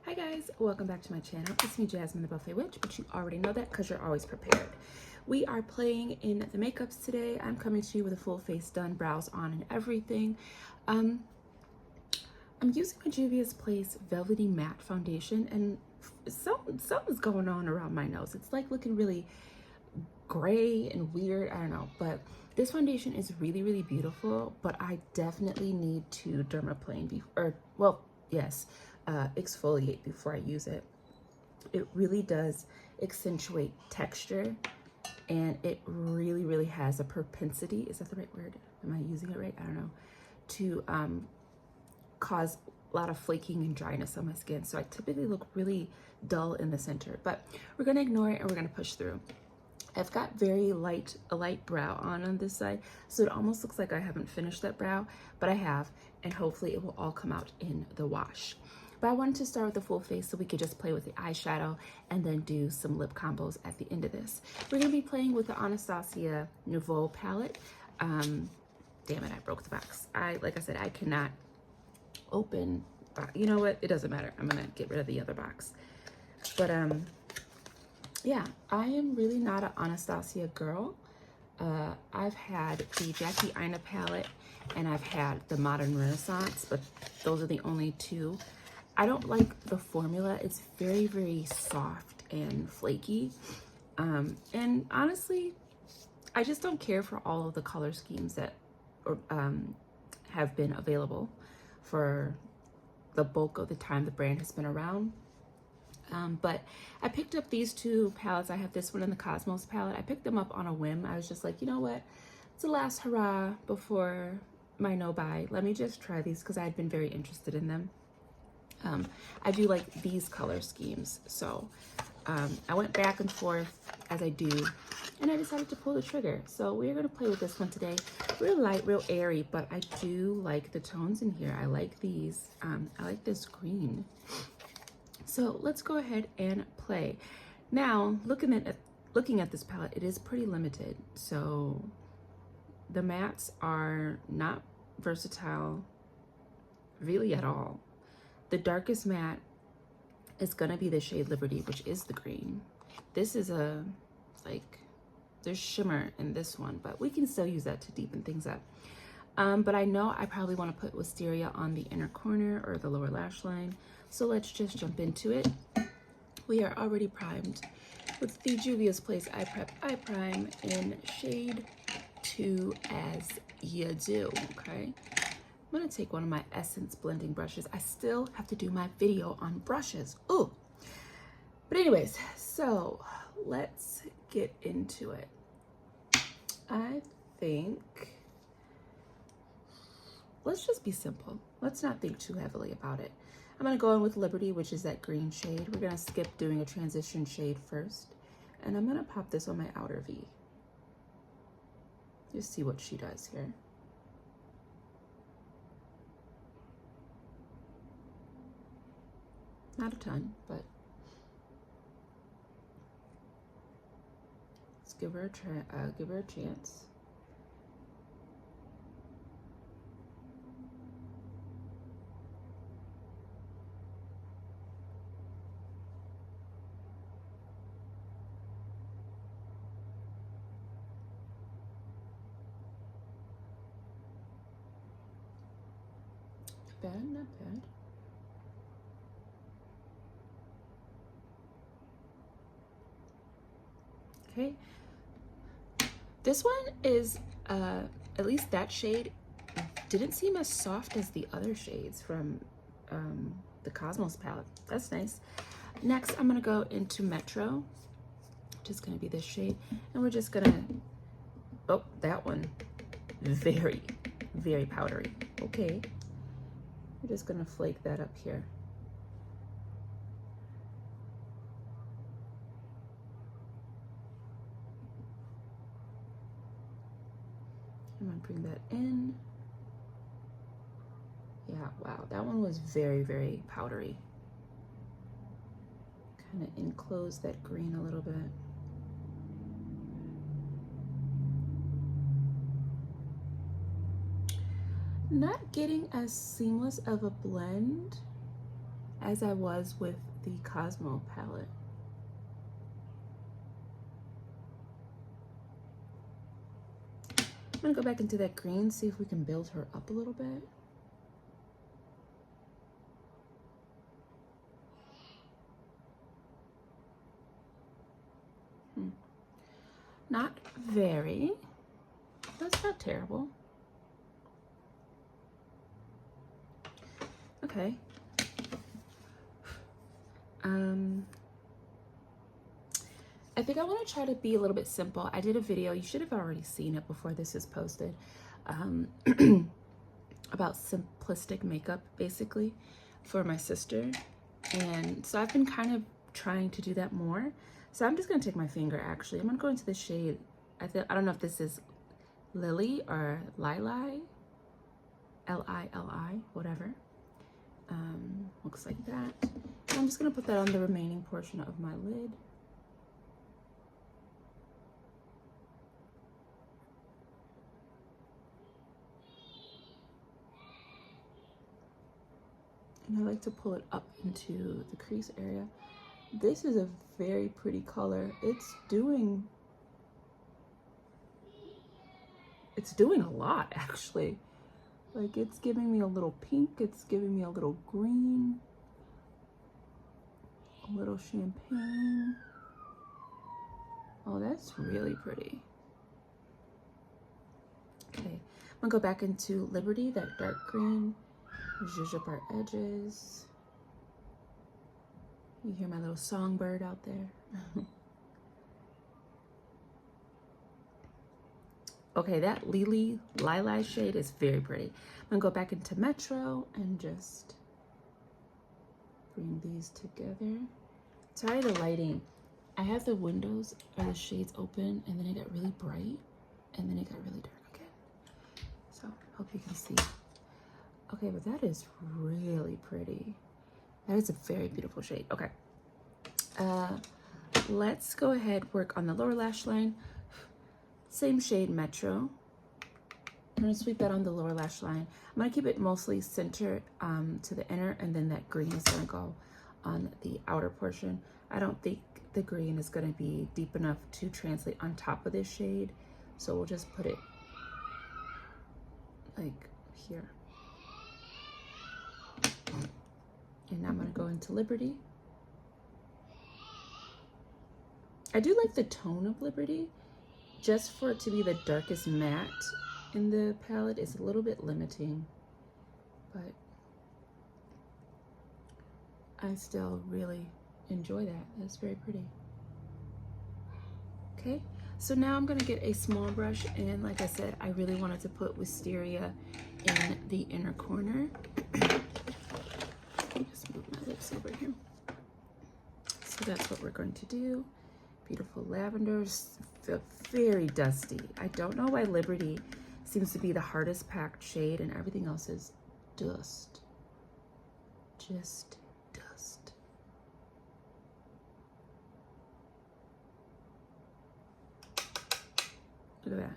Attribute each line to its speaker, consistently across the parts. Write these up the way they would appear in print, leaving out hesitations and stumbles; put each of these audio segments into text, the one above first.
Speaker 1: Hi guys, welcome back to my channel. It's me, Jasmine the Buffet Witch, but you already know that because you're always prepared. We are playing in the makeups today. I'm coming to you with a full face done, brows on and everything. I'm using my Juvia's Place Velvety Matte Foundation, and something's going on around my nose. It's like looking really gray and weird, I don't know, but this foundation is really beautiful, but I definitely need to dermaplane exfoliate before I use it. It really does accentuate texture, and it really has a propensity, is that the right word? Am I using it right? I don't know, to cause a lot of flaking and dryness on my skin. So I typically look really dull in the center, but we're gonna ignore it and we're gonna push through. I've got a light brow on this side, so it almost looks like I haven't finished that brow, but I have, and hopefully it will all come out in the wash. But I wanted to start with the full face so we could just play with the eyeshadow and then do some lip combos at the end of this. We're gonna be playing with the Anastasia Nouveau Palette. Damn it, I broke the box. Like I said, I cannot open, you know what, it doesn't matter. I'm gonna get rid of the other box. But yeah, I am really not an Anastasia girl. I've had the Jackie Aina palette and I've had the Modern Renaissance, but those are the only two. I don't like the formula. It's very soft and flaky. And honestly, I just don't care for all of the color schemes that have been available for the bulk of the time the brand has been around. But I picked up these two palettes. I have this one and the Cosmos palette. I picked them up on a whim. I was just like, you know what? It's the last hurrah before my no-buy. Let me just try these because I had been very interested in them. I do like these color schemes. So I went back and forth as I do, and I decided to pull the trigger. So we're going to play with this one today. Real light, real airy, but I do like the tones in here. I like these. I like this green. So let's go ahead and play. Now, looking at this palette, it is pretty limited. So the mattes are not versatile really at all. The darkest matte is gonna be the shade Liberty, which is the green. This is there's shimmer in this one, but we can still use that to deepen things up. But I know I probably want to put Wisteria on the inner corner or the lower lash line. So let's just jump into it. We are already primed with the Juvia's Place Eye Prep Eye Prime in shade 2 as you do, okay? I'm gonna take one of my Essence blending brushes. I still have to do my video on brushes, ooh. But anyways, so let's get into it. I think, let's just be simple. Let's not think too heavily about it. I'm gonna go in with Liberty, which is that green shade. We're gonna skip doing a transition shade first. And I'm gonna pop this on my outer V. Just see what she does here. Not a ton, but let's give her a chance. Not bad. Okay. This one is, at least that shade didn't seem as soft as the other shades from the Cosmos palette. That's nice. Next, I'm gonna go into Metro, which is gonna be this shade. And we're just gonna, oh, that one, very powdery. Okay. We're just gonna flake that up here. I'm gonna bring that in. Yeah, wow, that one was very powdery. Kind of enclose that green a little bit. Not getting as seamless of a blend as I was with the Cosmo palette. I'm gonna go back into that green, see if we can build her up a little bit. Not very. That's not terrible. Okay. I think I want to try to be a little bit simple. I did a video, you should have already seen it before this is posted, about simplistic makeup, basically, for my sister. And so I've been kind of trying to do that more. So I'm just going to take my finger, actually. I'm going to go into the shade. I don't know if this is Lily or Lili, L-I-L-I, whatever. Looks like that. And I'm just going to put that on the remaining portion of my lid. And I like to pull it up into the crease area. This is a very pretty color. It's doing a lot, actually. Like, it's giving me a little pink, it's giving me a little green, a little champagne. Oh, that's really pretty. Okay, I'm gonna go back into Liberty, that dark green. Zhuzh up our edges. You hear my little songbird out there. Okay, that Lili shade is very pretty. I'm gonna go back into Metro and just bring these together. Sorry, the lighting. I have the windows or the shades open, and then it got really bright, and then it got really dark again. So, hope you can see. Okay, but that is really pretty. That is a very beautiful shade. Okay. Let's go ahead, work on the lower lash line. Same shade, Metro. I'm gonna sweep that on the lower lash line. I'm gonna keep it mostly centered to the inner, and then that green is gonna go on the outer portion. I don't think the green is gonna be deep enough to translate on top of this shade, so we'll just put it like here. And now I'm gonna go into Liberty. I do like the tone of Liberty. Just for it to be the darkest matte in the palette is a little bit limiting, but I still really enjoy that. That's very pretty. Okay, so now I'm gonna get a small brush, and like I said, I really wanted to put Wisteria in the inner corner. Just move my lips over here. So that's what we're going to do. Beautiful lavenders, very dusty. I don't know why Liberty seems to be the hardest packed shade and everything else is dust. Just dust. Look at that.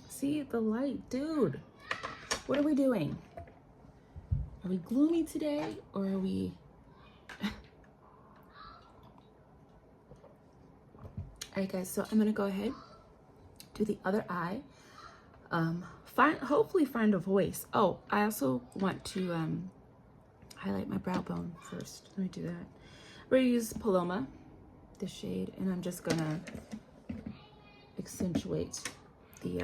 Speaker 1: See the light, dude. What are we doing? Are we gloomy today, or are we? All right, guys. So I'm gonna go ahead, do the other eye. Hopefully find a voice. Oh, I also want to highlight my brow bone first. Let me do that. We're gonna use Paloma, the shade, and I'm just gonna accentuate the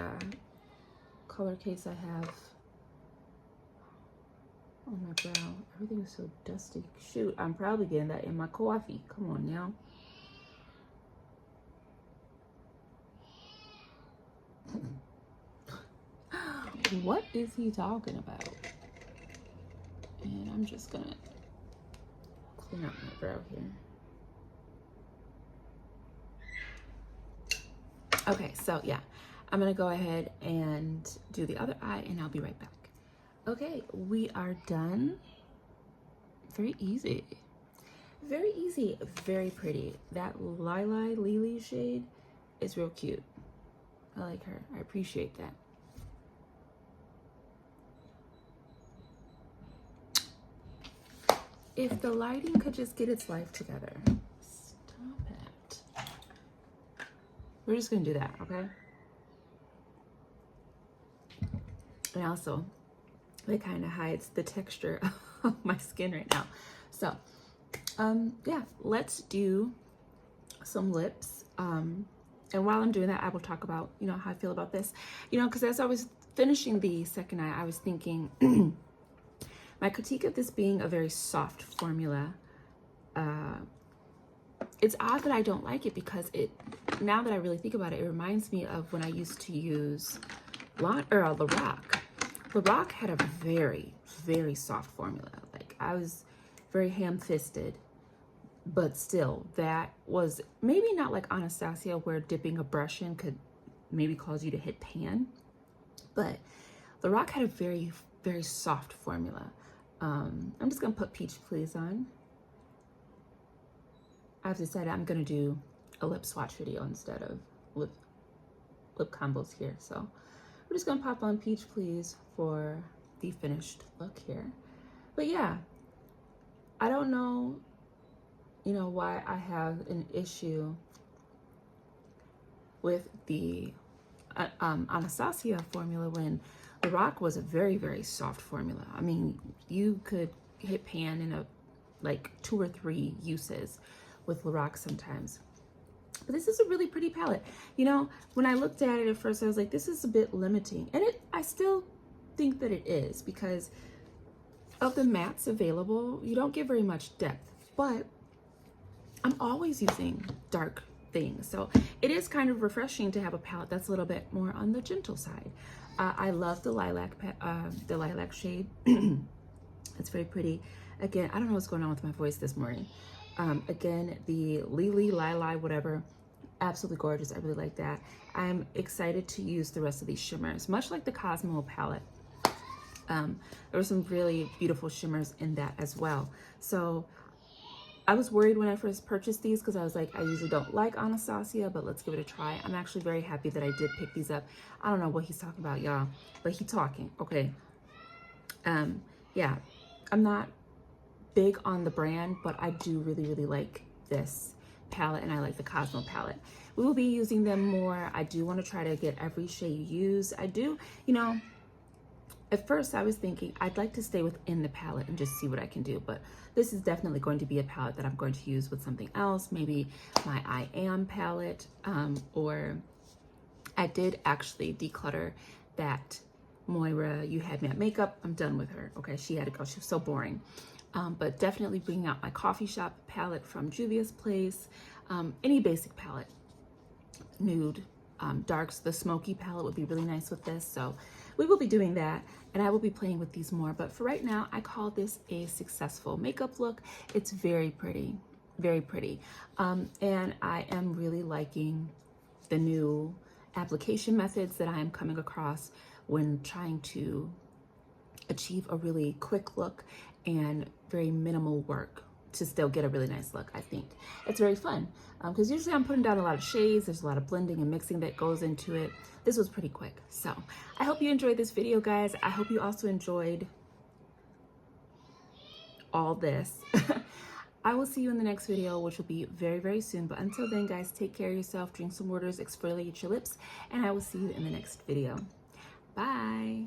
Speaker 1: color case I have on my brow. Everything is so dusty. Shoot, I'm probably getting that in my coffee. Come on now. What is he talking about? And I'm just gonna clean up my brow here. Okay, so yeah, I'm gonna go ahead and do the other eye and I'll be right back. Okay, we are done. Very easy. Very easy, very pretty. That Lily shade is real cute. I like her. I appreciate that. If the lighting could just get its life together. Stop it. We're just gonna do that, okay? And also, it kind of hides the texture of my skin right now. So, yeah, let's do some lips. And while I'm doing that, I will talk about, you know, how I feel about this. You know, because as I was finishing the second eye, I was thinking, my critique of this being a very soft formula, it's odd that I don't like it because now that I really think about it, it reminds me of when I used to use LaRock. LaRock had a very, very soft formula. Like, I was very ham-fisted, but still, that was maybe not like Anastasia where dipping a brush in could maybe cause you to hit pan, but LaRock had a very, very soft formula. I'm just gonna put Peach Please on. I've decided I'm gonna do a lip swatch video instead of lip combos here. So we're just gonna pop on Peach Please for the finished look here. But yeah, I don't know, you know, why I have an issue with the Anastasia formula when LaRock was a very, very soft formula. I mean, you could hit pan in like 2 or 3 uses with LaRock sometimes. But this is a really pretty palette. You know, when I looked at it at first, I was like, this is a bit limiting. And I still think that it is, because of the mattes available, you don't get very much depth. But I'm always using dark things. So it is kind of refreshing to have a palette that's a little bit more on the gentle side. I love the lilac shade. It's very pretty. Again, I don't know what's going on with my voice this morning. Again, the Lily, whatever, absolutely gorgeous. I really like that. I'm excited to use the rest of these shimmers, much like the Cosmo palette. There were some really beautiful shimmers in that as well. So I was worried when I first purchased these because I was like, I usually don't like Anastasia, but let's give it a try. I'm actually very happy that I did pick these up. I don't know what he's talking about, y'all, but he's talking, okay. Yeah, I'm not big on the brand, but I do really, really like this palette, and I like the Cosmo palette. We will be using them more. I do want to try to get every shade used. I do, you know, at first I was thinking I'd like to stay within the palette and just see what I can do, but this is definitely going to be a palette that I'm going to use with something else, maybe my I Am palette, or I did actually declutter that Moira You Had Me at Makeup. I'm done with her. Okay, she had to go. She was so boring. But definitely bringing out my coffee shop palette from Juvia's Place, any basic palette, nude, darks. The smoky palette would be really nice with this. So we will be doing that, and I will be playing with these more. But for right now, I call this a successful makeup look. It's very pretty, very pretty. And I am really liking the new application methods that I am coming across when trying to achieve a really quick look and very minimal work to still get a really nice look. I think it's very fun because usually I'm putting down a lot of shades. There's a lot of blending and mixing that goes into it. This was pretty quick. So I hope you enjoyed this video, guys. I hope you also enjoyed all this. I will see you in the next video, which will be very, very soon. But until then, guys, take care of yourself, drink some waters, exfoliate your lips, and I will see you in the next video. Bye.